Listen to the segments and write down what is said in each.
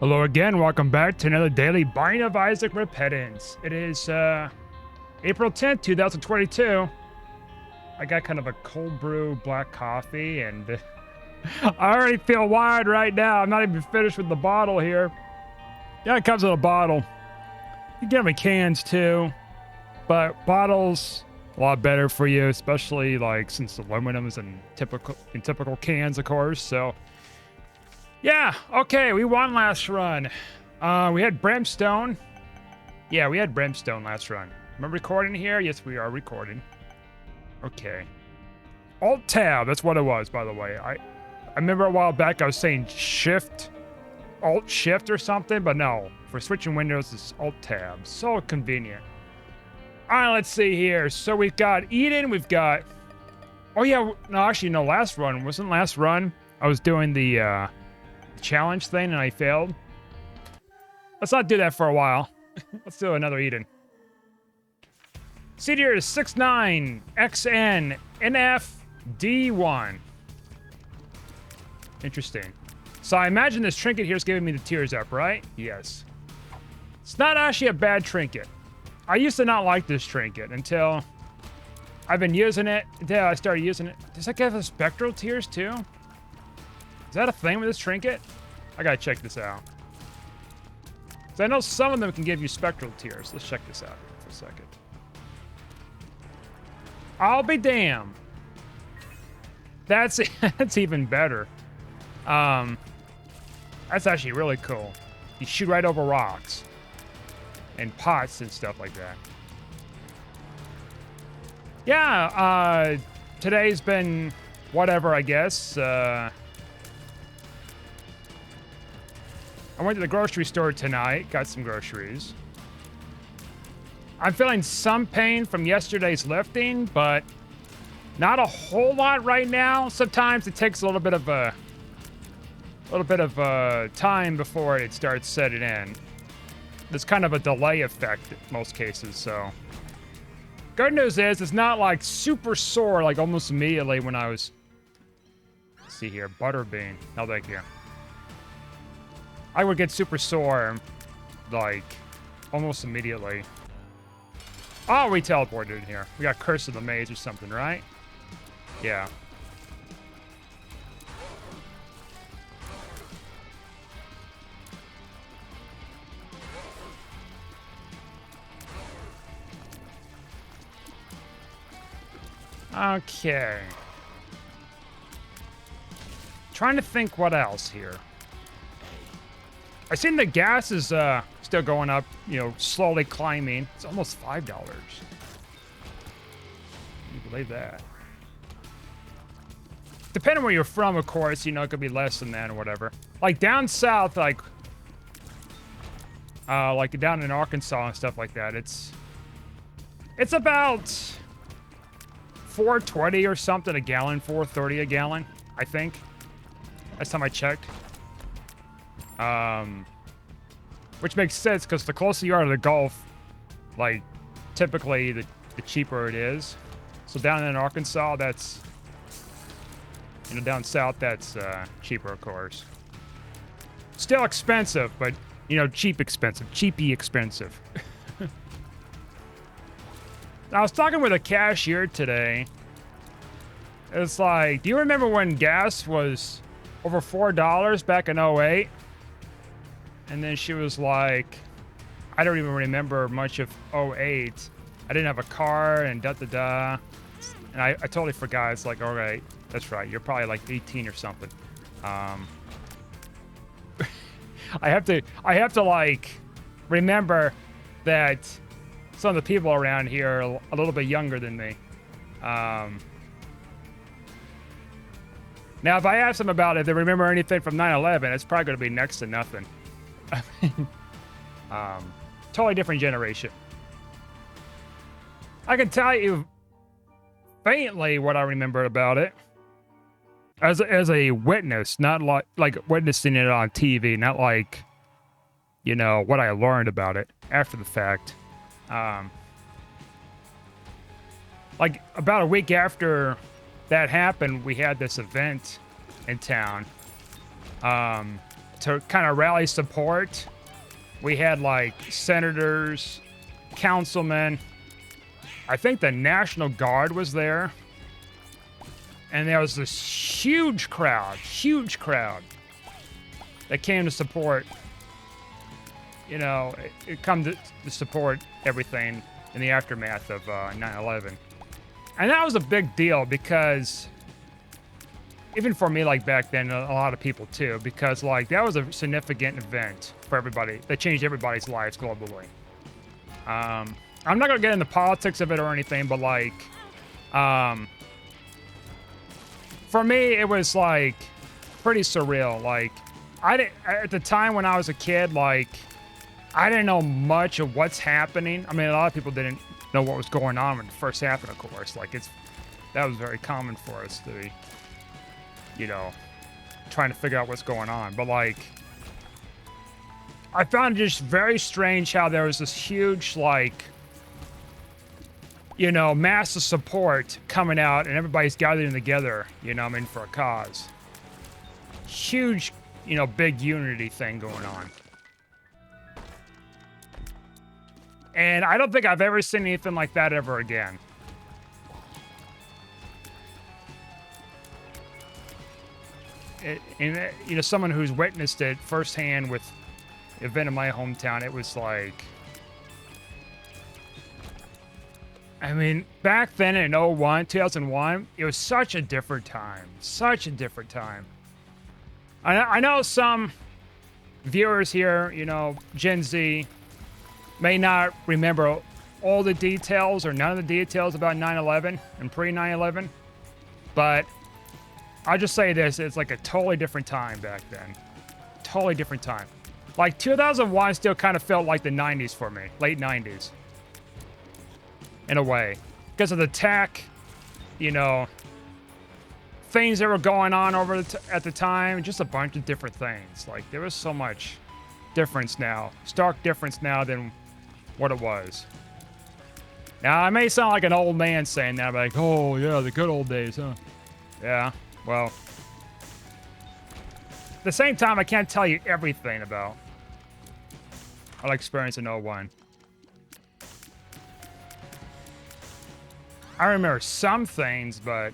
Hello again, welcome back to another daily Binding of Isaac Repentance. It is April 10th, 2022. I got kind of a cold brew black coffee and I already feel wired right now. I'm not even finished with the bottle here. Yeah, it comes in a bottle. You can get them in cans too, but bottles a lot better for you, especially like since aluminum is in typical cans, of course. So yeah, okay, we won last run. We had Brimstone. Yeah, we had Brimstone last run. Am I recording here? Yes, we are recording. Okay. Alt-Tab, that's what it was, by the way. I remember a while back I was saying Shift, Alt-Shift or something, but no. For switching windows, it's Alt-Tab. So convenient. Alright, let's see here. So we've got Eden, we've got... Oh yeah, no, actually, no, last run. Wasn't last run. I was doing the, challenge thing and I failed. Let's not do that for a while. Let's do another Eden. Seed here is 69XNNFD1. Interesting. So I imagine this trinket here is giving me the tears up, right? Yes. It's not actually a bad trinket. I used to not like this trinket until I've been using it. Until I started using it. Does that give us spectral tears too? Is that a thing with this trinket? I gotta check this out. So I know some of them can give you spectral tears. Let's check this out for a second. I'll be damned. That's even better. That's actually really cool. You shoot right over rocks and pots and stuff like that. Yeah, today's been whatever, I guess. I went to the grocery store tonight, got some groceries. I'm feeling some pain from yesterday's lifting, but not a whole lot right now. Sometimes it takes a little bit of time before it starts setting in. There's kind of a delay effect in most cases, so. Good news is it's not like super sore, like almost immediately when I was, let's see here, butterbean. No, thank you. I would get super sore, like, almost immediately. Oh, we teleported in here. We got Curse of the Maze or something, right? Yeah. Okay. Trying to think what else here. I seen the gas is still going up, you know, slowly climbing. It's almost $5. Can you believe that? Depending where you're from, of course, you know, it could be less than that or whatever. Like down south, like down in Arkansas and stuff like that, it's about $4.20 or something a gallon, $4.30 a gallon, I think. Last time I checked. Which makes sense because the closer you are to the Gulf, like typically the cheaper it is. So down in Arkansas, that's, you know, down south, that's cheaper, of course. Still expensive, but you know, cheapy expensive. I was talking with a cashier today. It's like, do you remember when gas was over $4 back in 08? And then she was like, I don't even remember much of 08. I didn't have a car and da-da-da. And I totally forgot. It's like, all right, that's right. You're probably like 18 or something. I have to like remember that some of the people around here are a little bit younger than me. Now, if I ask them about if they remember anything from 9/11, it's probably going to be next to nothing. I mean, totally different generation. I can tell you faintly what I remember about it as a witness, not like witnessing it on TV, not like, you know, what I learned about it after the fact. Like about a week after that happened, we had this event in town. to kind of rally support. We had like senators, councilmen. I think the National Guard was there. And there was this huge crowd that came to support, you know, it come to support everything in the aftermath of 9/11. And that was a big deal because, even for me, like back then, a lot of people too, because like that was a significant event for everybody that changed everybody's lives globally. I'm not gonna get into politics of it or anything, but like, for me, it was like pretty surreal. Like, at the time when I was a kid, like, I didn't know much of what's happening. I mean, a lot of people didn't know what was going on when it first happened, of course. Like, that was very common for us to be, you know, trying to figure out what's going on. But like, I found it just very strange how there was this huge, like, you know, massive support coming out and everybody's gathering together, you know, I mean, for a cause. Huge, you know, big unity thing going on. And I don't think I've ever seen anything like that ever again. And you know, someone who's witnessed it firsthand with the event in my hometown, it was like, I mean, back then in 2001, it was such a different time. Such a different time. I know some viewers here, you know, Gen Z, may not remember all the details or none of the details about 9/11 and pre-9/11, but I'll just say this, it's like a totally different time back then. Totally different time. Like 2001 still kind of felt like the 90s for me, late 90s. In a way, because of the tech, you know, things that were going on at the time, just a bunch of different things. Like, there was so much difference now, stark difference now than what it was. Now, I may sound like an old man saying that, but like, oh yeah, the good old days, huh? Yeah, well, at the same time, I can't tell you everything about our experience in 01. I remember some things, but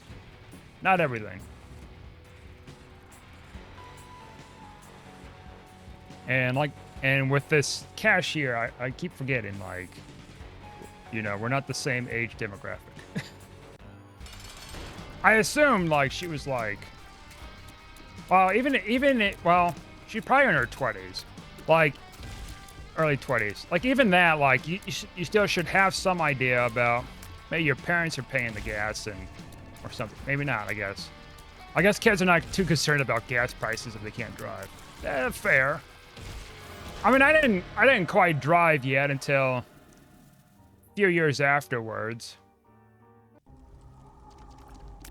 not everything. And with this cashier, I keep forgetting, like, you know, we're not the same age demographic. I assumed, like, she was like, well, she's probably in her 20s, like, early 20s. Like, even that, like, you still should have some idea about, maybe your parents are paying the gas or something. Maybe not, I guess. I guess kids are not too concerned about gas prices if they can't drive. Fair. I mean, I didn't quite drive yet until a few years afterwards.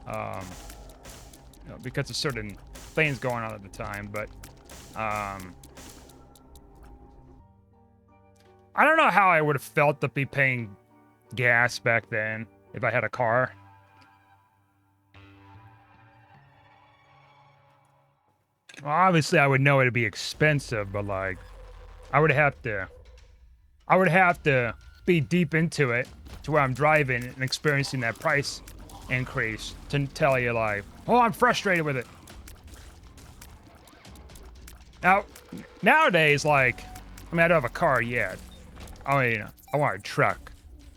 You know, because of certain things going on at the time, but I don't know how I would have felt to be paying gas back then if I had a car. Well, obviously I would know it'd be expensive, but like I would have to be deep into it to where I'm driving and experiencing that price increase to tell you like, oh, I'm frustrated with it. Now, nowadays, like, I mean, I don't have a car yet. I mean, I want a truck,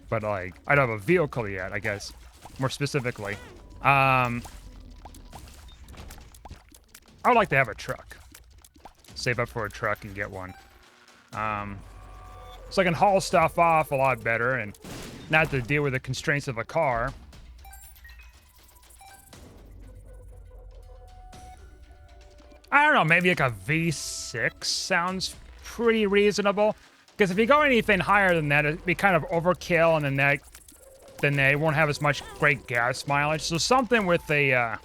but like, I don't have a vehicle yet, I guess, more specifically. I would like to have a truck. Save up for a truck and get one. So I can haul stuff off a lot better and not have to deal with the constraints of a car. I don't know, maybe like a V6 sounds pretty reasonable. Because if you go anything higher than that, it'd be kind of overkill, and then they won't have as much great gas mileage. So something with a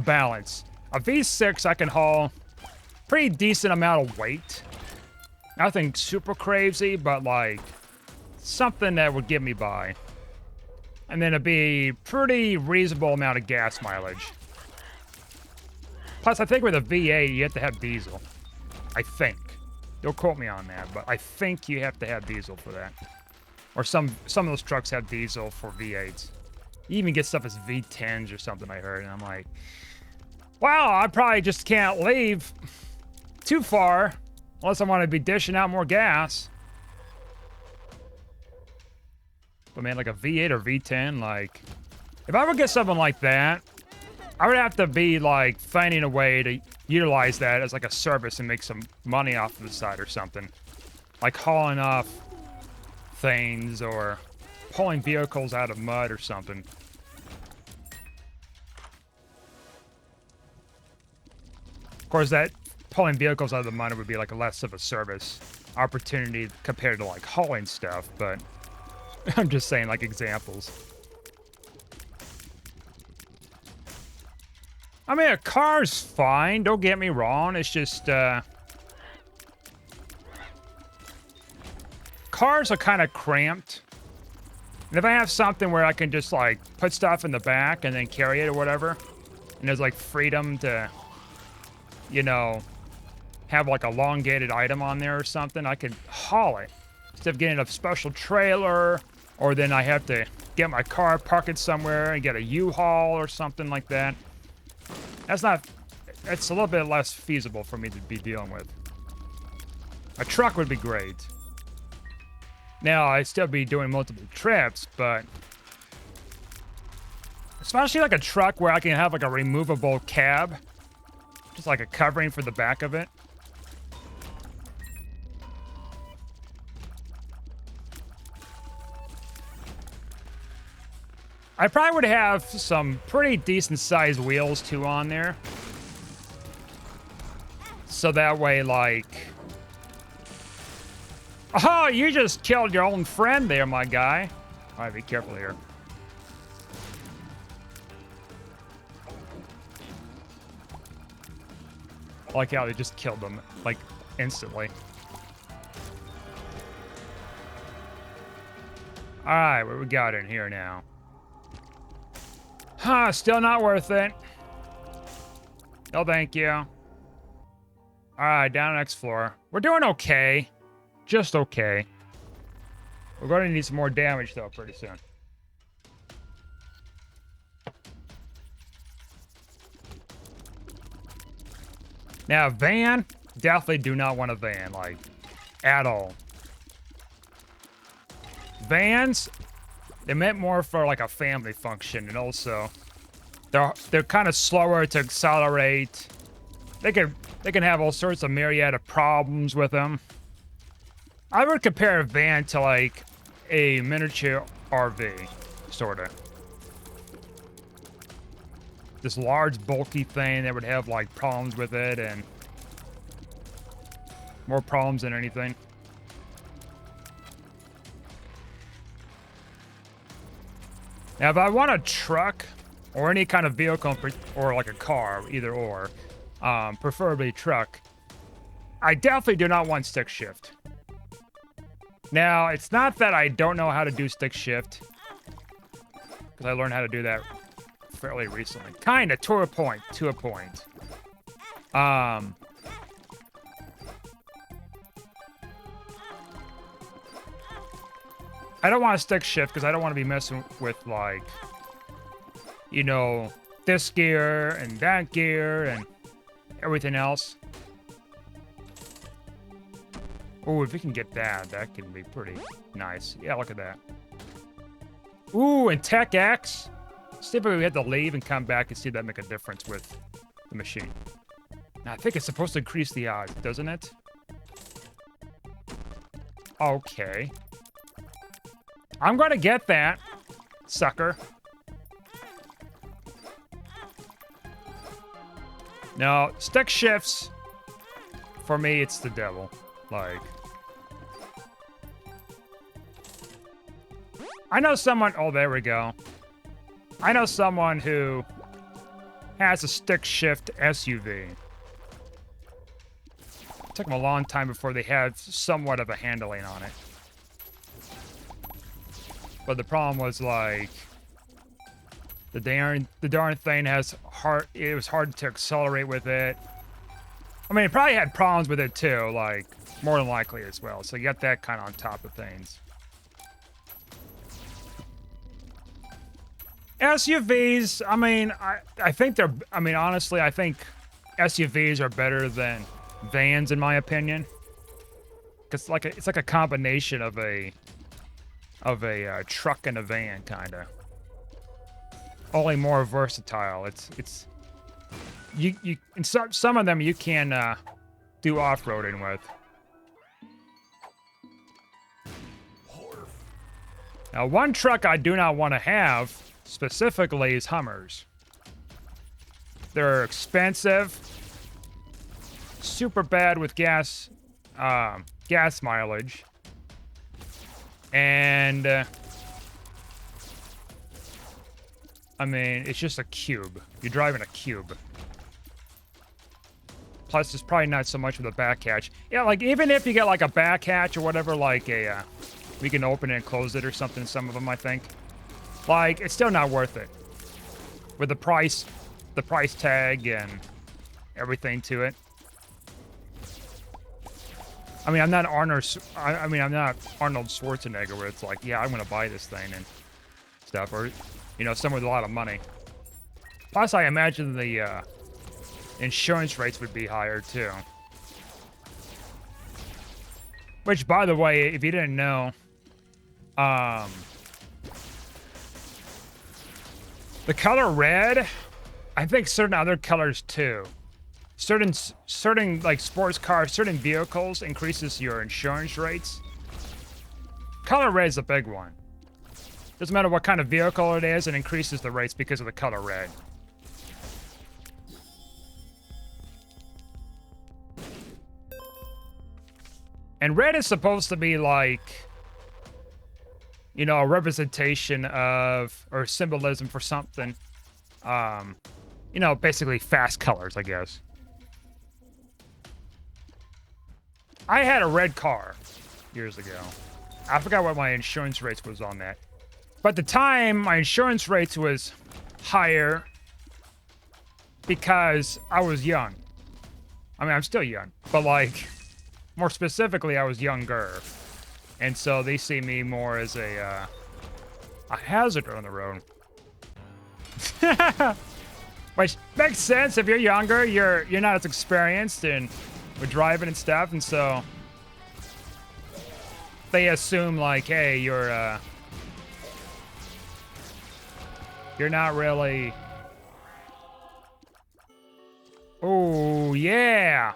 balance. A V6 I can haul pretty decent amount of weight. Nothing super crazy, but like something that would get me by. And then it'd be pretty reasonable amount of gas mileage. Plus, I think with a V8, you have to have diesel. I think. Don't quote me on that, but I think you have to have diesel for that. Or some of those trucks have diesel for V8s. You even get stuff as V10s or something, I heard, and I'm like, wow, I probably just can't leave too far unless I want to be dishing out more gas. But man, like a V8 or V10, like, if I would get something like that, I would have to be like finding a way to utilize that as like a service and make some money off of the side or something. Like hauling off things or pulling vehicles out of mud or something. Of course, that pulling vehicles out of the mud would be like less of a service opportunity compared to like hauling stuff, but I'm just saying like examples. I mean, a car's fine, don't get me wrong, it's just, cars are kind of cramped. And if I have something where I can just, like, put stuff in the back and then carry it or whatever, and there's, like, freedom to, you know, have, like, a elongated item on there or something, I could haul it. Instead of getting a special trailer, or then I have to get my car, park it somewhere, and get a U-Haul or something like that. That's not... It's a little bit less feasible for me to be dealing with. A truck would be great. Now, I'd still be doing multiple trips, but... Especially like a truck where I can have like a removable cab. Just like a covering for the back of it. I probably would have some pretty decent sized wheels too on there. So that way, like... Oh, you just killed your own friend there, my guy. All right, be careful here. I like how they just killed them, like, instantly. All right, what we got in here now? Huh, still not worth it. No, thank you. All right, down the next floor. We're doing okay. Just okay. We're going to need some more damage, though, pretty soon. Now, van, definitely do not want a van, like, at all. Vans, they meant more for, like, a family function, and also, they're kind of slower to accelerate. They can have all sorts of myriad of problems with them. I would compare a van to, like, a miniature RV, sorta. This large, bulky thing that would have, like, problems with it, and more problems than anything. Now, if I want a truck, or any kind of vehicle, or like a car, either or, preferably truck, I definitely do not want stick shift. Now, it's not that I don't know how to do stick shift, because I learned how to do that fairly recently. Kinda, to a point. I don't want to stick shift, because I don't want to be messing with, like, you know, this gear, and that gear, and everything else. Oh, if we can get that, that can be pretty nice. Yeah, look at that. Ooh, and Tech X. Typically, we have to leave and come back and see that make a difference with the machine. Now, I think it's supposed to increase the odds, doesn't it? Okay. I'm gonna get that, sucker. No, stick shifts, for me, it's the devil. Like, I know someone, oh, there we go. I know someone who has a stick shift SUV. It took them a long time before they had somewhat of a handling on it. But the problem was, like, the darn thing has it was hard to accelerate with it. I mean, it probably had problems with it too, like, more than likely as well. So you got that kind of on top of things. SUVs, I mean, I think they're, I mean, honestly, I think SUVs are better than vans in my opinion. Cause it's like a combination of a truck and a van, kind of. Only more versatile. It's you and some of them you can do off-roading with. Now, one truck I do not want to have specifically is Hummers. They're expensive, super bad with gas mileage, and I mean, it's just a cube. You're driving a cube. Plus, it's probably not so much with a back hatch. Yeah, like, even if you get, like, a back hatch or whatever, like a, we can open it and close it or something, some of them, I think. Like, it's still not worth it. With the price tag and everything to it. I mean, I'm not Arnold Schwarzenegger where it's like, yeah, I'm gonna buy this thing and stuff, or, you know, someone with a lot of money. Plus, I imagine the insurance rates would be higher too. Which, by the way, if you didn't know, the color red, I think certain other colors too. Certain like sports cars, certain vehicles increases your insurance rates. Color red is a big one. Doesn't matter what kind of vehicle it is, it increases the rates because of the color red. And red is supposed to be like, you know, a representation of, or symbolism for something. You know, basically fast colors, I guess. I had a red car years ago. I forgot what my insurance rates was on that. But at the time, my insurance rates was higher because I was young. I mean, I'm still young, but like, more specifically, I was younger. And so they see me more as a hazard on the road. Which makes sense. If you're younger, you're not as experienced and with driving and stuff, and so they assume like, hey, you're not really. Oh yeah.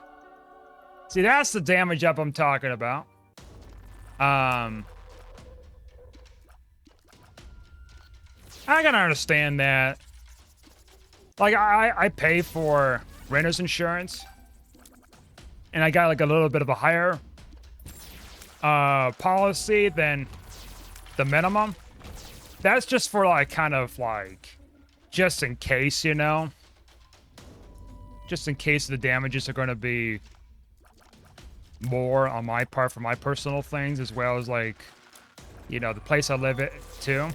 See, that's the damage up I'm talking about. I can understand that. Like, I pay for renter's insurance, and I got like a little bit of a higher policy than the minimum. That's just for like kind of like just in case, you know, just in case the damages are going to be more on my part for my personal things, as well as like, you know, the place I live at too.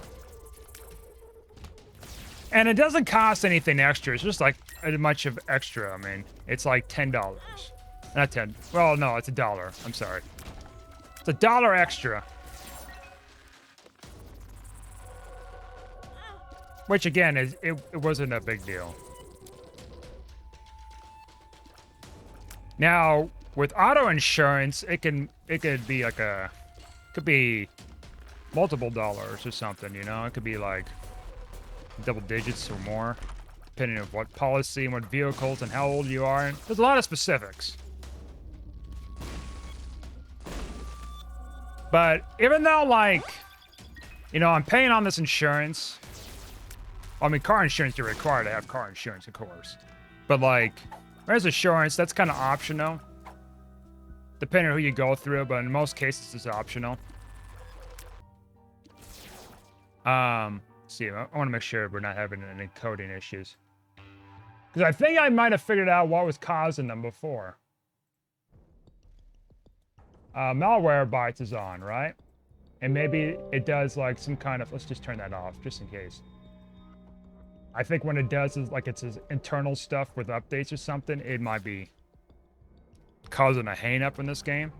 And it doesn't cost anything extra. It's just like a much of extra. I mean, it's like $10. Not 10. Well, no, it's $1. I'm sorry. It's $1 extra. Which again, it wasn't a big deal. Now, with auto insurance, it could be like could be multiple dollars or something, you know? It could be like double digits or more, depending on what policy and what vehicles and how old you are. And there's a lot of specifics. But even though, like, you know, I'm paying on this insurance, I mean, car insurance, you're required to have car insurance, of course. But like, there's insurance, that's kind of optional. Depending on who you go through, but in most cases it's optional. See, I want to make sure we're not having any coding issues. Because I think I might have figured out what was causing them before. Malwarebytes is on, right? And maybe it does like some kind of, let's just turn that off, just in case. I think when it does is like it's internal stuff with updates or something, it might be causing a hang-up in this game.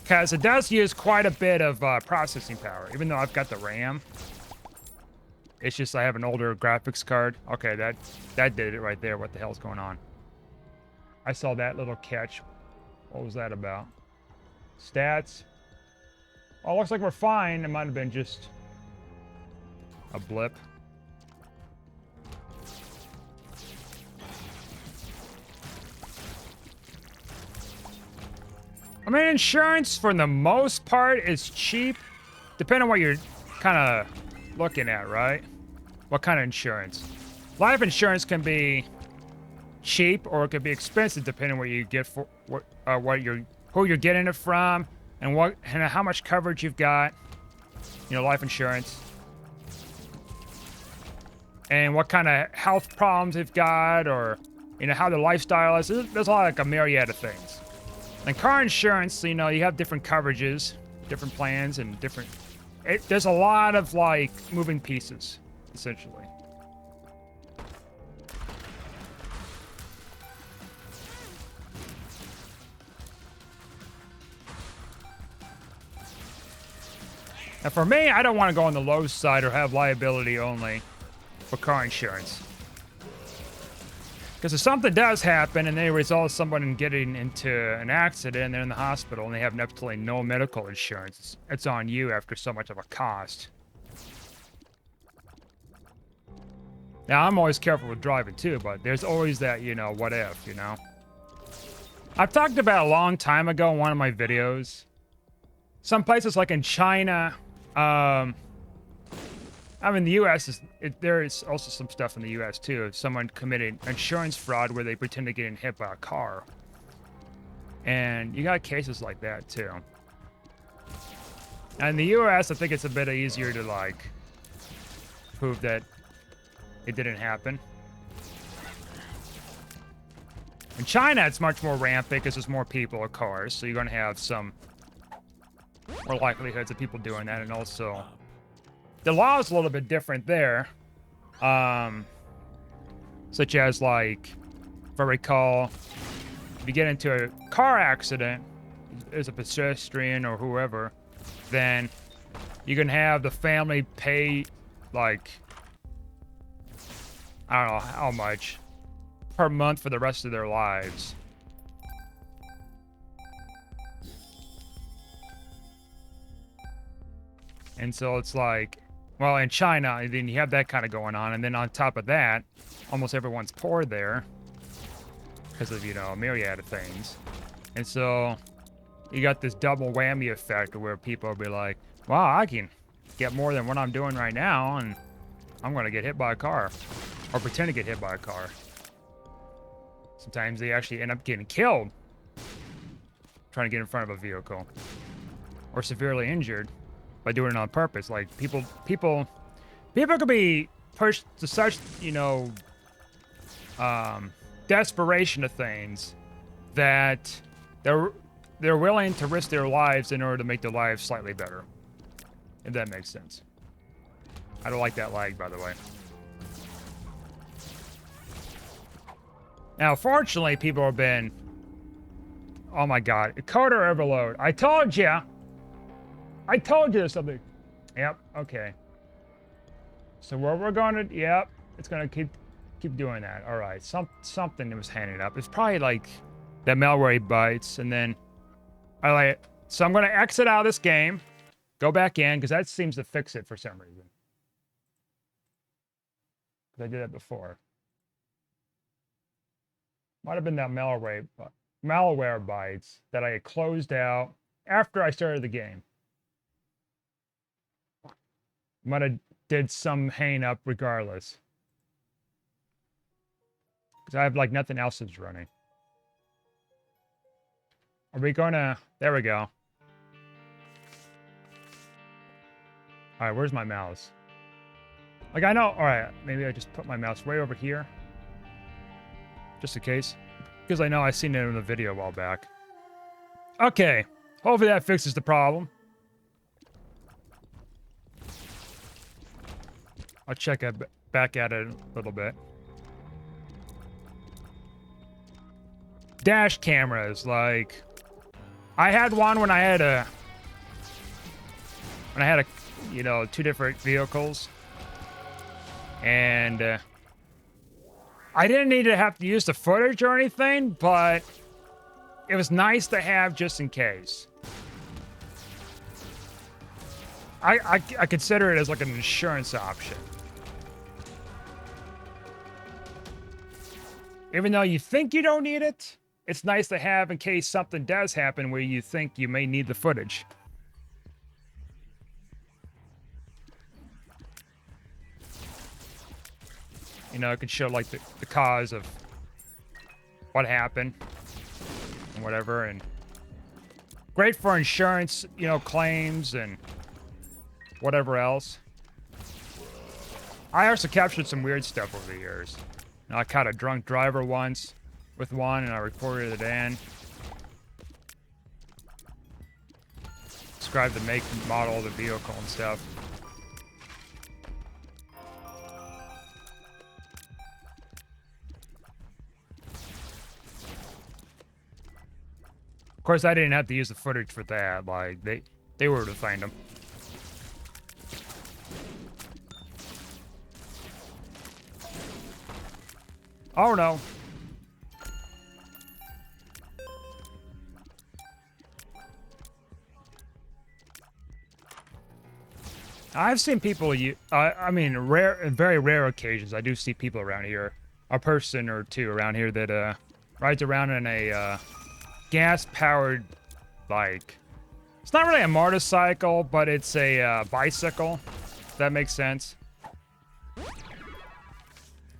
Because it does use quite a bit of processing power, even though I've got the RAM. It's just I have an older graphics card. Okay, that did it right there. What the hell's going on? I saw that little catch. What was that about? Stats. Oh, looks like we're fine. It might have been just a blip. I mean, insurance, for the most part, is cheap. Depending on what you're kind of looking at, right? What kind of insurance? Life insurance can be cheap, or it could be expensive, depending on what you get for who you're getting it from, and how much coverage you've got. You know, life insurance, and what kind of health problems you've got, or you know how the lifestyle is. There's a lot, like a myriad of things. And car insurance, you know, you have different coverages, different plans, and there's a lot of, like, moving pieces, essentially. And for me, I don't want to go on the low side or have liability only for car insurance. Because if something does happen and they result in someone getting into an accident and they're in the hospital and they have absolutely no medical insurance, it's on you after so much of a cost. Now, I'm always careful with driving too, but there's always that, you know, what if, you know? I've talked about a long time ago in one of my videos. Some places like in China, I mean, the U.S. there is also some stuff in the U.S. too. If someone committed insurance fraud where they pretend to get hit by a car, and you got cases like that too. And in the U.S., I think it's a bit easier to like prove that it didn't happen. In China, it's much more rampant because there's more people or cars, so you're going to have some more likelihoods of people doing that, and also the law is a little bit different there, such as, like, if I recall, if you get into a car accident as a pedestrian or whoever, then you can have the family pay, like, I don't know how much per month for the rest of their lives. And so it's like, well, in China, then you have that kind of going on. And then on top of that, almost everyone's poor there because of, you know, a myriad of things. And so you got this double whammy effect where people will be like, wow, I can get more than what I'm doing right now, and I'm going to get hit by a car or pretend to get hit by a car. Sometimes they actually end up getting killed trying to get in front of a vehicle, or severely injured by doing it on purpose. Like, people could be pushed to such, you know, desperation of things that they're willing to risk their lives in order to make their lives slightly better, if that makes sense. I don't like that lag, by the way. Now, fortunately, people have been, oh my god, coder overload. I told you there's something. Yep, okay. So where we're going to, yep, it's going to keep doing that. All right, something was handed up. It's probably like that malware bites, and then, all right, so I'm going to exit out of this game, go back in, because that seems to fix it for some reason. Because I did that before. Might have been that malware bites that I had closed out after I started the game. Might have did some hang up regardless. Because I have like nothing else that's running. Are we gonna, there we go. Alright, where's my mouse? Like, I know, alright, maybe I just put my mouse way over here. Just in case. Because I know I seen it in the video a while back. Okay, hopefully that fixes the problem. I'll check it back at it a little bit. dash cameras. Like, I had one when I had a, you know, 2 different vehicles, and I didn't need to have to use the footage or anything, but it was nice to have just in case. I consider it as like an insurance option. Even though you think you don't need it, it's nice to have in case something does happen where you think you may need the footage. You know, it could show like the cause of what happened and whatever, and great for insurance, you know, claims and whatever else. I also captured some weird stuff over the years. You know, I caught a drunk driver once with one, and I recorded it in. Described the make and model of the vehicle and stuff. Of course, I didn't have to use the footage for that. Like, they were to find them. Oh no. I've seen people, I mean, very rare occasions, I do see people around here, a person or two around here that rides around in a gas-powered, like, it's not really a motorcycle, but it's a bicycle, if that makes sense.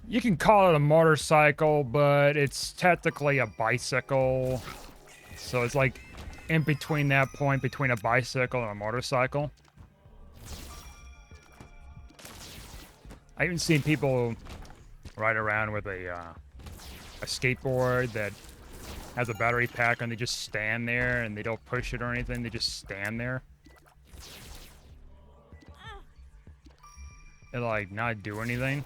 You can call it a motorcycle, but it's technically a bicycle. So it's like in between that point between a bicycle and a motorcycle. I even seen people ride around with a skateboard that has a battery pack and they just stand there and they don't push it or anything. They just stand there. They like not do anything.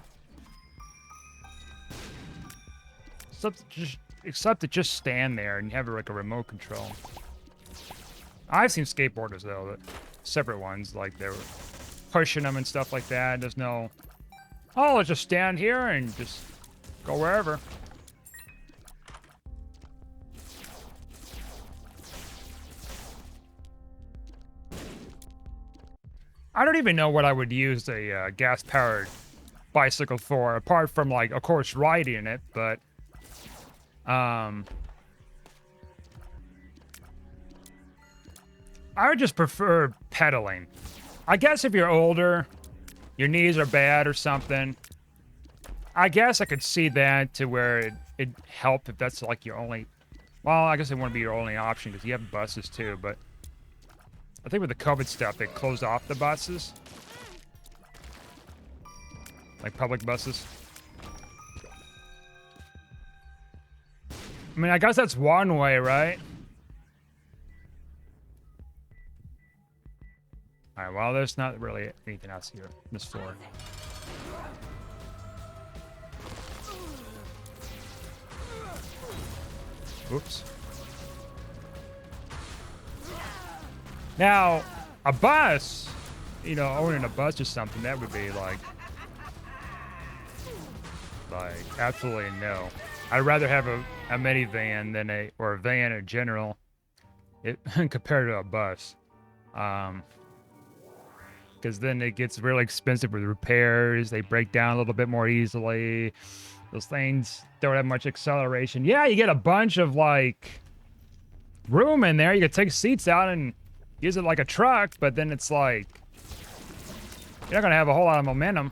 Except to just stand there and have like a remote control. I've seen skateboarders though, separate ones, like they were pushing them and stuff like that. There's no, oh, let's just stand here and just go wherever. I don't even know what I would use a gas-powered bicycle for, apart from like, of course, riding it, but I would just prefer pedaling. I guess if you're older, your knees are bad or something, I guess I could see that to where it'd help if that's like your only, well, I guess it wouldn't be your only option because you have buses too, but I think with the COVID stuff, they closed off the buses. Like public buses. I mean, I guess that's one way, right? Alright, well, there's not really anything else here on this floor. Oops. Now, a bus, you know, owning a bus or something, that would be like absolutely no. I'd rather have a minivan than a van in general, compared to a bus, because then it gets really expensive with repairs. They break down a little bit more easily. Those things don't have much acceleration. Yeah, you get a bunch of like room in there. You can take seats out and use it like a truck, but then it's like you're not gonna have a whole lot of momentum.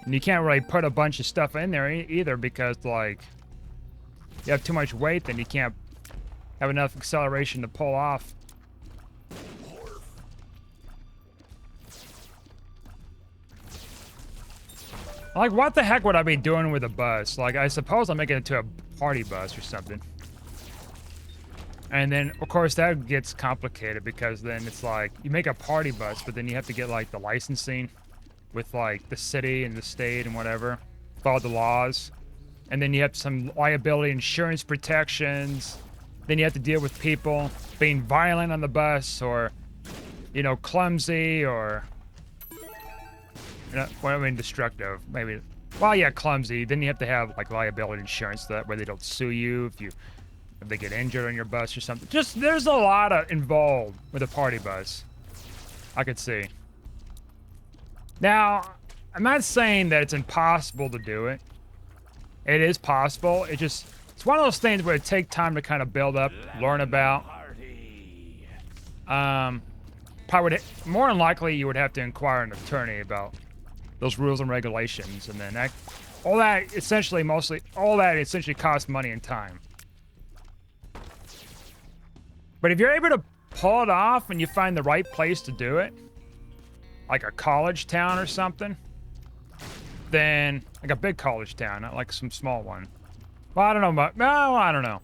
And you can't really put a bunch of stuff in there either because, like, you have too much weight, then you can't have enough acceleration to pull off. Like, what the heck would I be doing with a bus? Like, I suppose I'm making it to a party bus or something. And then, of course, that gets complicated because then it's like, you make a party bus, but then you have to get, like, the licensing with like the city and the state and whatever, follow the laws, And then you have some liability insurance protections. Then you have to deal with people being violent on the bus, or, you know, clumsy, or, you know, well, I mean, destructive, maybe. Well, yeah, clumsy. Then you have to have, like, liability insurance so that way they don't sue you if they get injured on your bus or something. Just, there's a lot involved with a party bus, I could see. Now, I'm not saying that it's impossible to do it. It is possible. It's one of those things where it takes time to kind of build up, learn about. Probably more than likely you would have to inquire an attorney about those rules and regulations, and then all that essentially costs money and time. But if you're able to pull it off and you find the right place to do it, like a college town or something, then like a big college town, not like some small one. Well, I don't know, but no, I don't know.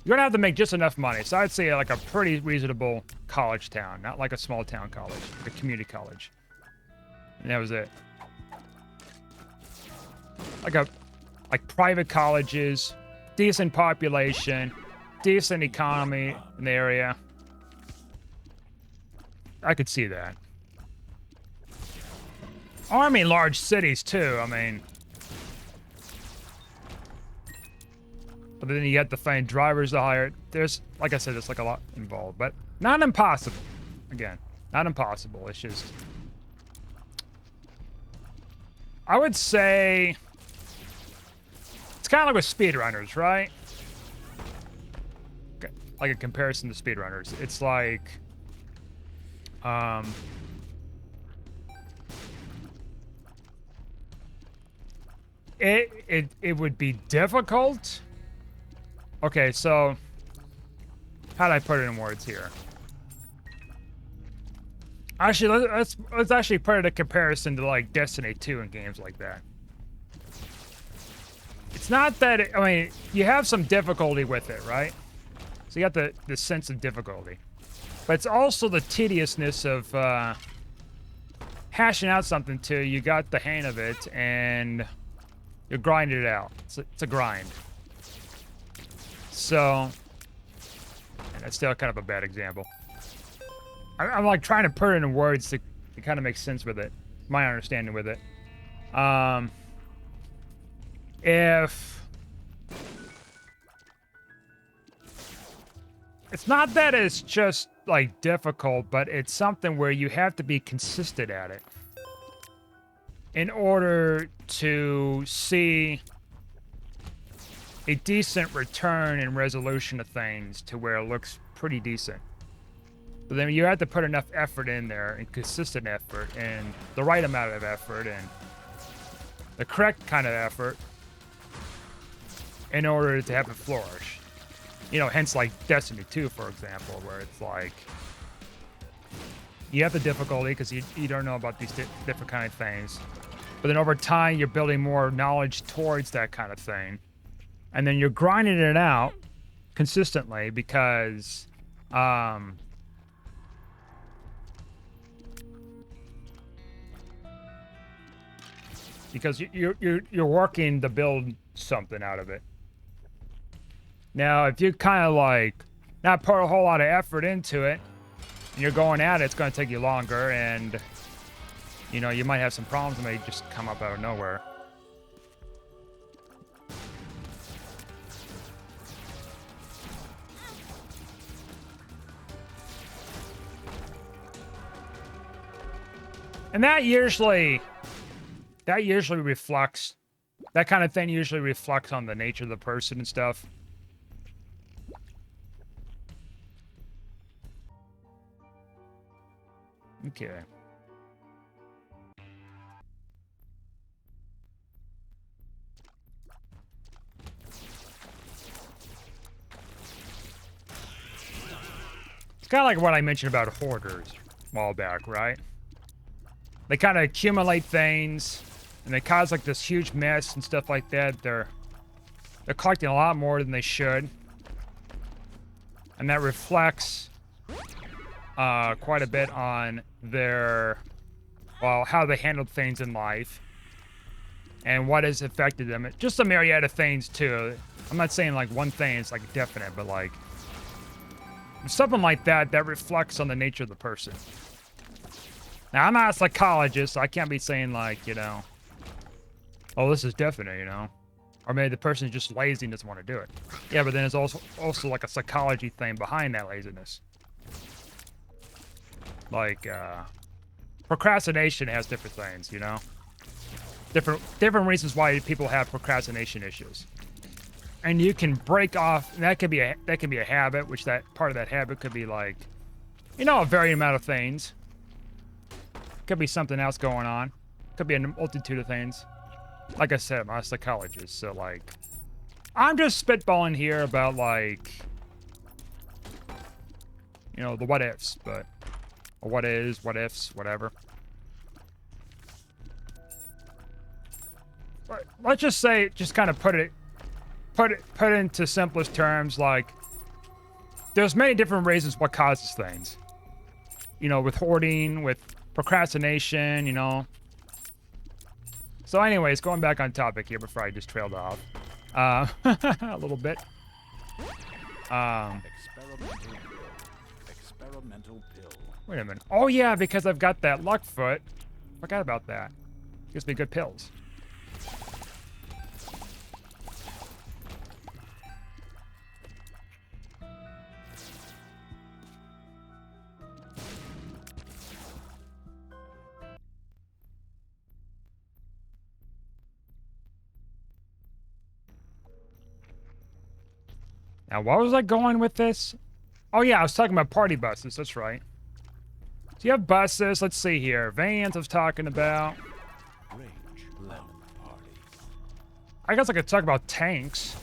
You're gonna have to make just enough money, so I'd say like a pretty reasonable college town, not like a small town college, like a community college. And that was it. Like private colleges, decent population, decent economy in the area. I could see that. Oh, I mean large cities too, I mean. But then you have to find drivers to hire. There's, like I said, there's like a lot involved, but not impossible. Again, not impossible, it's just... I would say... It's kind of like with speedrunners, right? Like a comparison to speedrunners. It's like... It would be difficult. Okay, so how do I put it in words here? Actually, let's actually put it in comparison to like Destiny 2 and games like that. It's not that I mean, you have some difficulty with it, right? So you got the sense of difficulty, but it's also the tediousness of hashing out something till you got the hang of it and you're grinding it out. It's a grind. So, and that's still kind of a bad example. I'm like trying to put it in words to kind of make sense with it. My understanding with it. If it's not that it's just like difficult, but it's something where you have to be consistent at it in order to see a decent return and resolution of things to where it looks pretty decent. But then you have to put enough effort in there, and consistent effort, and the right amount of effort, and the correct kind of effort in order to have it flourish. You know, hence like Destiny 2, for example, where it's like you have the difficulty because you don't know about these different kind of things. But then over time, you're building more knowledge towards that kind of thing. And then you're grinding it out consistently because you're working to build something out of it. Now, if you kind of like not put a whole lot of effort into it, and you're going at it, it's going to take you longer, and you know you might have some problems that may just come up out of nowhere. And that usually reflects, that kind of thing usually reflects on the nature of the person and stuff. Okay. It's kind of like what I mentioned about Hoarders a while back, right? They kind of accumulate things, and they cause like this huge mess and stuff like that. They're collecting a lot more than they should, and that reflects quite a bit on their, well, how they handled things in life. and what has affected them. Just a myriad of things too. I'm not saying like one thing is like definite, but like something like that that reflects on the nature of the person. Now, I'm not a psychologist, so I can't be saying like, you know, oh, this is definite, you know. Or maybe the person is just lazy and doesn't want to do it. Yeah, but then there's also like a psychology thing behind that laziness. Like, procrastination has different things, you know? Different reasons why people have procrastination issues. And you can break off, and that could be a habit, which that part of that habit could be like, you know, a varying amount of things. Could be something else going on. Could be a multitude of things. Like I said, I'm a psychologist, so like, I'm just spitballing here about like, you know, the what ifs, but, or what is, what ifs, whatever. But let's just say, just kind of put it into simplest terms, like, there's many different reasons what causes things. You know, with hoarding, with procrastination, you know. So anyways, going back on topic here before I just trailed off. A little bit. Experimental pill. Wait a minute. Oh yeah, because I've got that luck foot. Forgot about that. Gives me good pills. Now, what was I going with this? Oh, yeah, I was talking about party buses. That's right. So you have buses. Let's see here. Vans I was talking about. Range lemon party. I guess I could talk about tanks.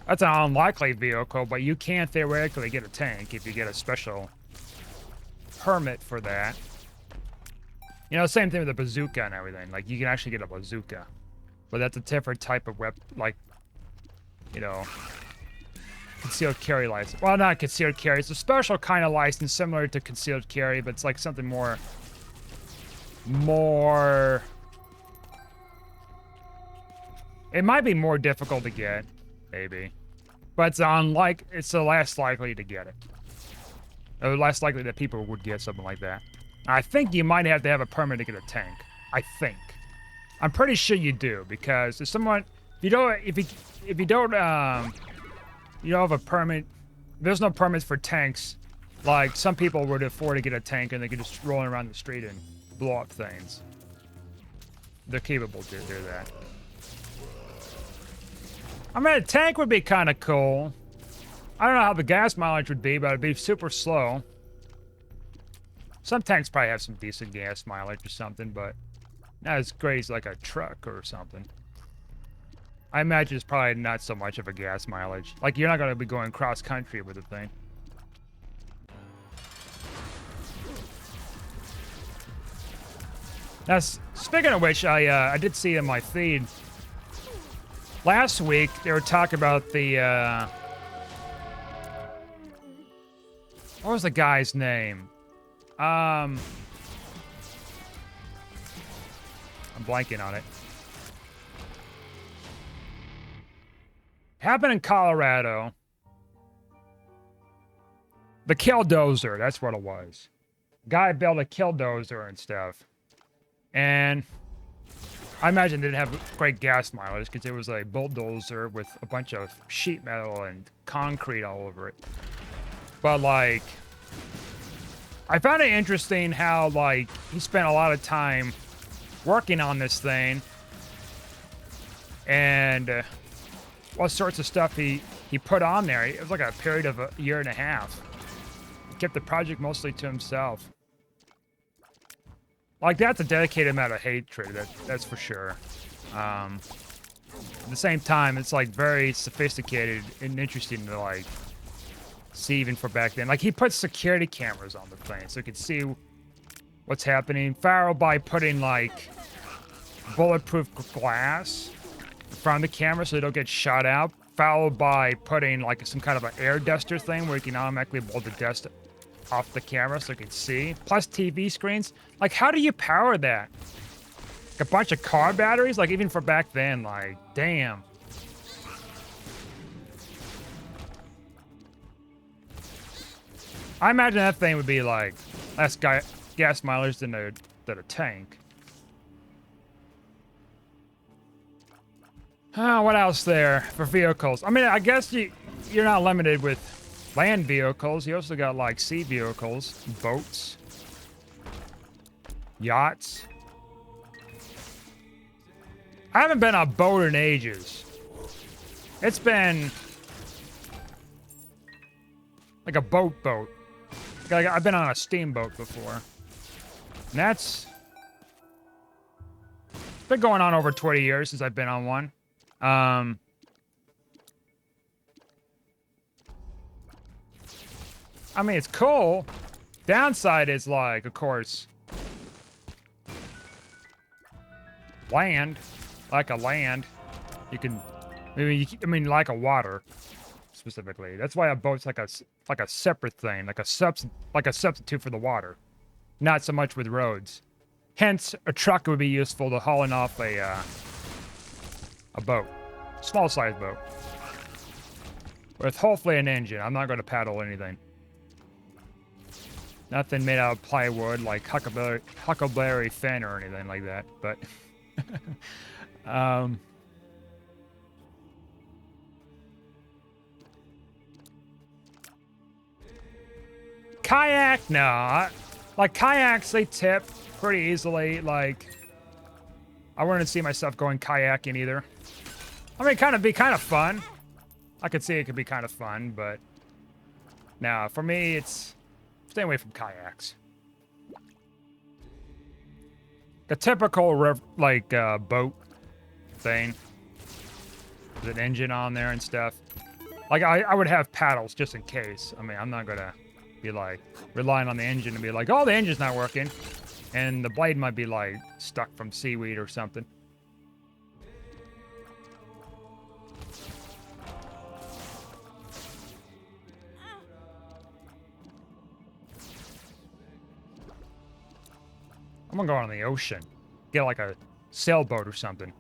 That's an unlikely vehicle, but you can theoretically get a tank if you get a special permit for that. You know, same thing with a bazooka and everything. Like, you can actually get a bazooka. But that's a different type of weapon, like, you know, concealed carry license. Well, not concealed carry. It's a special kind of license similar to concealed carry, but it's like something more... It might be more difficult to get, maybe. But it's the less likely to get it. Or less likely that people would get something like that. I think you might have to have a permit to get a tank. I think. I'm pretty sure you do, because if someone... If you don't have a permit, there's no permits for tanks. Like, some people would afford to get a tank and they could just roll around the street and blow up things. They're capable to do that. I mean, a tank would be kind of cool. I don't know how the gas mileage would be, but it'd be super slow. Some tanks probably have some decent gas mileage or something, but not as great as like a truck or something. I imagine it's probably not so much of a gas mileage. Like, you're not going to be going cross-country with the thing. Now, speaking of which, I did see in my feed, last week, they were talking about the, what was the guy's name? I'm blanking on it. Happened in Colorado. The killdozer, that's what it was. Guy built a killdozer and stuff. And I imagine it didn't have great gas mileage because it was a bulldozer with a bunch of sheet metal and concrete all over it. But like, I found it interesting how like he spent a lot of time working on this thing. And what sorts of stuff he put on there. It was like a period of a year and a half. He kept the project mostly to himself. Like, that's a dedicated amount of hatred, that's for sure. At the same time, it's like very sophisticated and interesting to like see even for back then. Like, he put security cameras on the thing so you could see what's happening. Farrell by putting like bulletproof glass from the camera so they don't get shot out, followed by putting like some kind of an air duster thing where you can automatically blow the dust off the camera so you can see. Plus TV screens. Like, how do you power that? A bunch of car batteries? Like, even for back then, like, damn. I imagine that thing would be like less gas mileage than a tank. What else there for vehicles? I mean, I guess you're not limited with land vehicles. You also got like sea vehicles, boats, yachts. I haven't been on a boat in ages. It's been like a boat. Like, I've been on a steamboat before. And that's been going on over 20 years since I've been on one. I mean, it's cool. Downside is like, of course, land. Like a land. You can, I mean, like a water, specifically. That's why a boat's like a separate thing, like a substitute for the water. Not so much with roads. Hence, a truck would be useful to hauling off a boat. Small size boat. With hopefully an engine. I'm not going to paddle anything. Nothing made out of plywood like Huckleberry Finn or anything like that, but kayak? No. Like, kayaks, they tip pretty easily. Like, I wouldn't see myself going kayaking either. I mean, be kind of fun. I could see it could be kind of fun, but no, for me, it's stay away from kayaks. A typical boat thing with an engine on there and stuff. Like, I would have paddles just in case. I mean, I'm not gonna be like relying on the engine and be like, oh, the engine's not working, and the blade might be like stuck from seaweed or something. I'm gonna go out on the ocean. Get like a sailboat or something.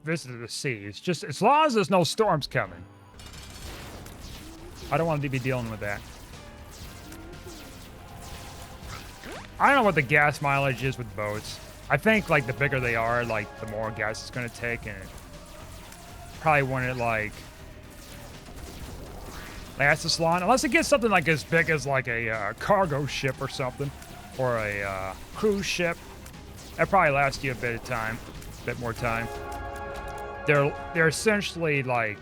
Visit the sea. It's just, as long as there's no storms coming. I don't want to be dealing with that. I don't know what the gas mileage is with boats. I think, like, the bigger they are, like, the more gas it's gonna take, and probably when it, like, lasts this long, unless it gets something like as big as like a cargo ship or something, or a cruise ship. That probably lasts you a bit more time. They're essentially like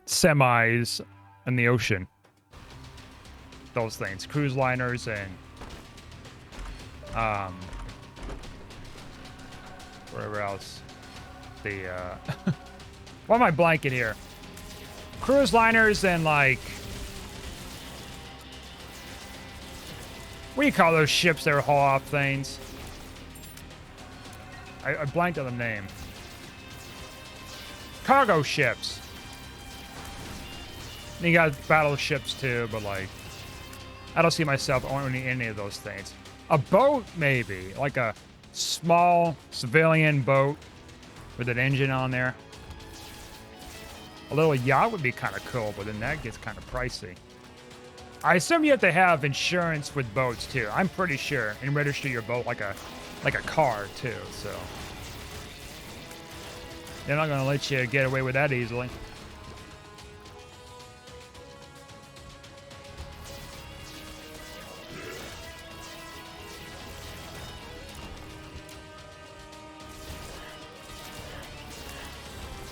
semis in the ocean. Those things, cruise liners and whatever else. The why am I blanking here? Cruise liners and like, what do you call those ships that haul off things? I blanked on the name. Cargo ships. And you got battleships too, but like, I don't see myself owning any of those things. A boat, maybe, like a small civilian boat with an engine on there. A little yacht would be kind of cool, but then that gets kind of pricey. I assume you have to have insurance with boats too. I'm pretty sure, and register your boat like a car too. So they're not gonna let you get away with that easily.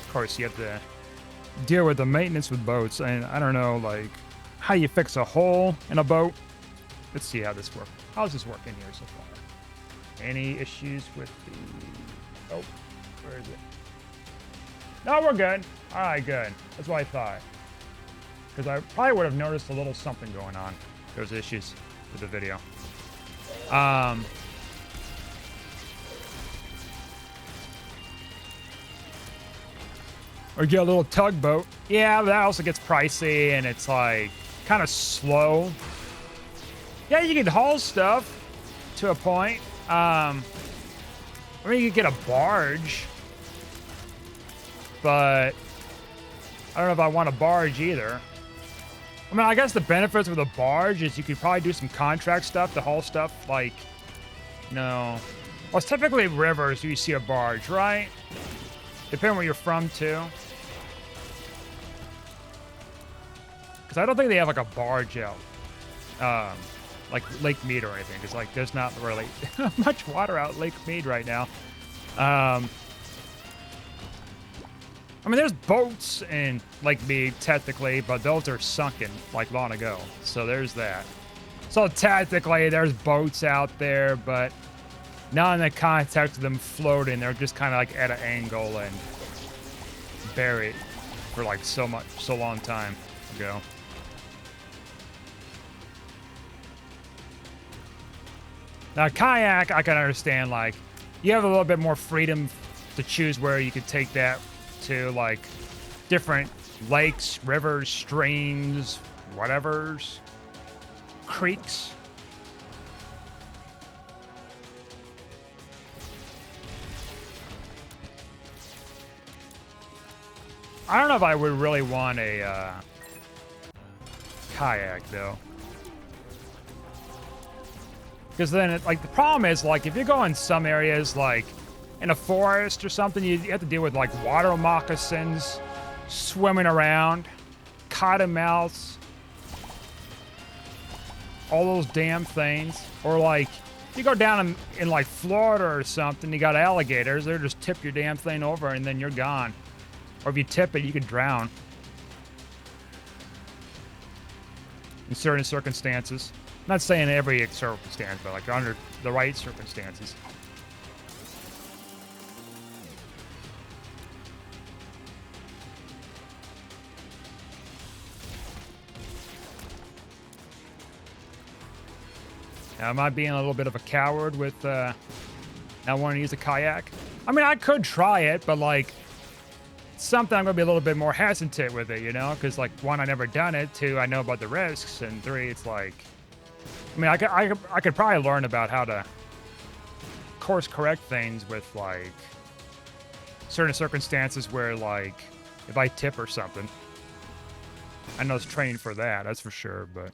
Of course, you have to deal with the maintenance with boats, and I don't know, like, how you fix a hole in a boat. Let's see how this works. How's this working here so far? Any issues with the... Oh, where is it? No, we're good. All right, good. That's what I thought. Because I probably would have noticed a little something going on. There's issues with the video. Or get a little tugboat. Yeah, but that also gets pricey, and it's like kind of slow. Yeah, you can haul stuff to a point. I mean, you could get a barge, but I don't know if I want a barge either. I mean, I guess the benefits with a barge is you could probably do some contract stuff to haul stuff like, no. Well, it's typically rivers you see a barge, right? Depending where you're from, too. Because I don't think they have like a barge out, like Lake Mead or anything. Because like there's not really much water out Lake Mead right now. I mean, there's boats in Lake Mead technically, but those are sunken like long ago. So there's that. So technically, there's boats out there, but not in the context of them floating. They're just kind of like at an angle and buried for like so long time ago. Now, kayak, I can understand, like, you have a little bit more freedom to choose where you could take that to, like, different lakes, rivers, streams, whatevers, creeks. I don't know if I would really want a kayak, though. Because then, like, the problem is, like, if you go in some areas, like, in a forest or something, you have to deal with, like, water moccasins swimming around, cottonmouths, all those damn things. Or, like, if you go down in like, Florida or something, you got alligators, they'll just tip your damn thing over and then you're gone. Or if you tip it, you could drown. In certain circumstances. I'm not saying every circumstance, but like under the right circumstances. Now, am I being a little bit of a coward with not wanting to use a kayak? I mean, I could try it, but like, something I'm going to be a little bit more hesitant with it, you know? Because like, one, I never done it. Two, I know about the risks. And three, it's like, I mean, I could probably learn about how to course correct things with like certain circumstances where like if I tip or something. I know it's trained for that, that's for sure, but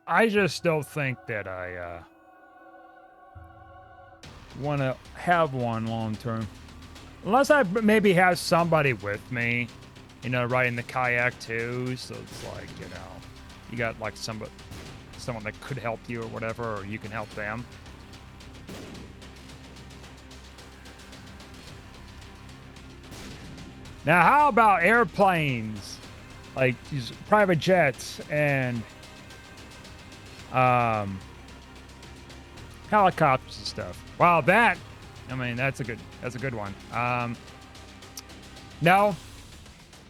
I just don't think that I want to have one long term. Unless I maybe have somebody with me, you know, riding the kayak too. So it's like, you know, you got like someone that could help you or whatever, or you can help them. Now, how about airplanes? Like these private jets and helicopters and stuff. Wow, that, I mean, that's a good one. No,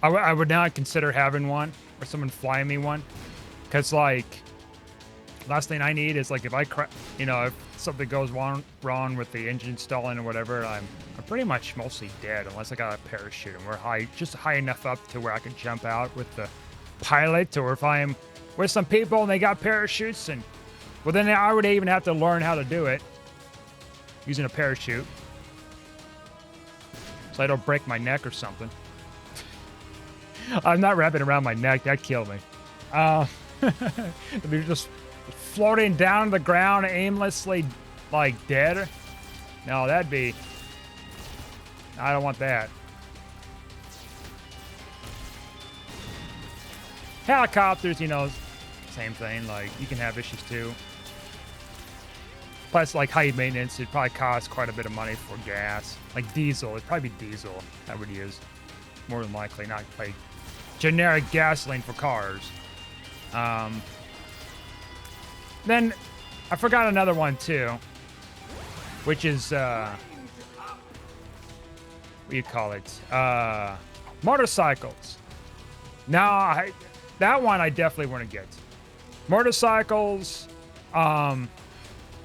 I would not consider having one or someone flying me one, because like last thing I need is like if if something goes wrong with the engine stalling or whatever, I'm pretty much mostly dead unless I got a parachute and we're just high enough up to where I can jump out with the pilot, or if I'm with some people and they got parachutes, and well, then I would even have to learn how to do it using a parachute so I don't break my neck or something. I'm not wrapping around my neck, that'd kill me. If you're just floating down to the ground aimlessly, like dead, no, I don't want that. Helicopters, you know, same thing, like you can have issues too. Plus, like high maintenance, it probably costs quite a bit of money for gas. Like diesel, it'd probably be diesel I would use, more than likely, not like generic gasoline for cars. Then I forgot another one too, which is what do you call it? Motorcycles. Now, that one I definitely want to get. Motorcycles,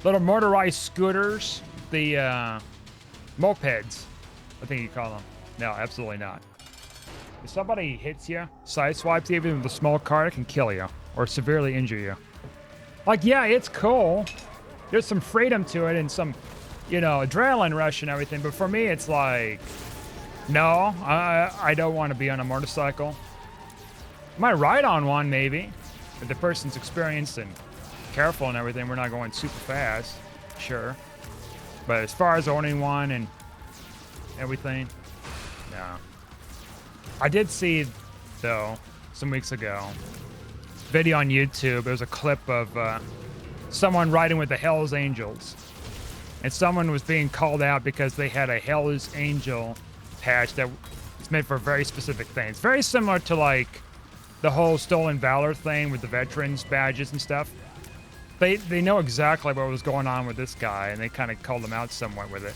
little motorized scooters, the mopeds. I think you call them. No, absolutely not. If somebody hits you, sideswipes you, even with a small card, it can kill you or severely injure you. Like, yeah, it's cool. There's some freedom to it and some, you know, adrenaline rush and everything. But for me, it's like, no, I don't want to be on a motorcycle. I might ride on one, maybe. If the person's experienced and careful and everything, we're not going super fast. Sure. But as far as owning one and everything, no. I did see, though, some weeks ago, video on YouTube. There was a clip of someone riding with the Hell's Angels. And someone was being called out because they had a Hell's Angel patch that is made for very specific things. Very similar to, like, the whole Stolen Valor thing with the veterans badges and stuff. They know exactly what was going on with this guy, and they kind of called him out somewhat with it.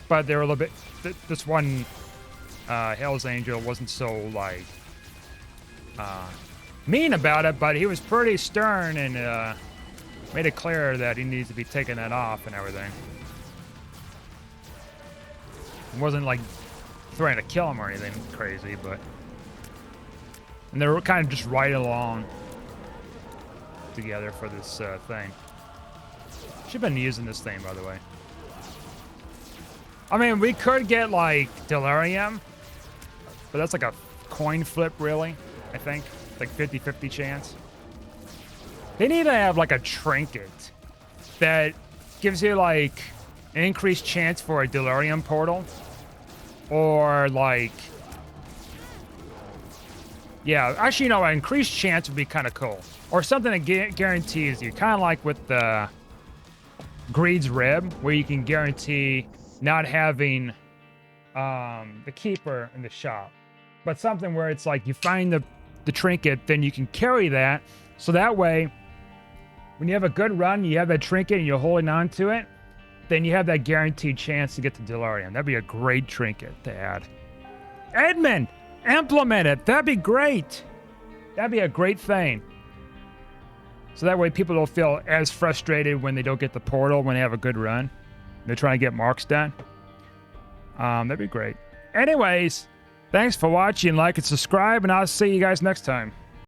But they were a little bit... This one Hell's Angel wasn't so, like, mean about it, but he was pretty stern and made it clear that he needs to be taking that off and everything. It wasn't, like, threatening to kill him or anything crazy, but... And they were kind of just right along together for this thing. Should've been using this thing, by the way. I mean, we could get, like, Delirium, but that's like a coin flip, really, I think. Like 50-50 chance. They need to have, like, a trinket that gives you, like, an increased chance for a Delirium portal. Or, like... Yeah, actually, you know, an increased chance would be kind of cool. Or something that guarantees you. Kind of like with the Greed's Rib, where you can guarantee not having the Keeper in the shop. But something where it's like you find the trinket, then you can carry that. So that way, when you have a good run, you have that trinket and you're holding on to it, then you have that guaranteed chance to get to Delirium. That'd be a great trinket to add. Edmund! Implement it. That'd be great. That'd be a great thing. So that way people don't feel as frustrated when they don't get the portal when they have a good run. They're trying to get marks done. That'd be great. Anyways, thanks for watching. Like and subscribe, and I'll see you guys next time.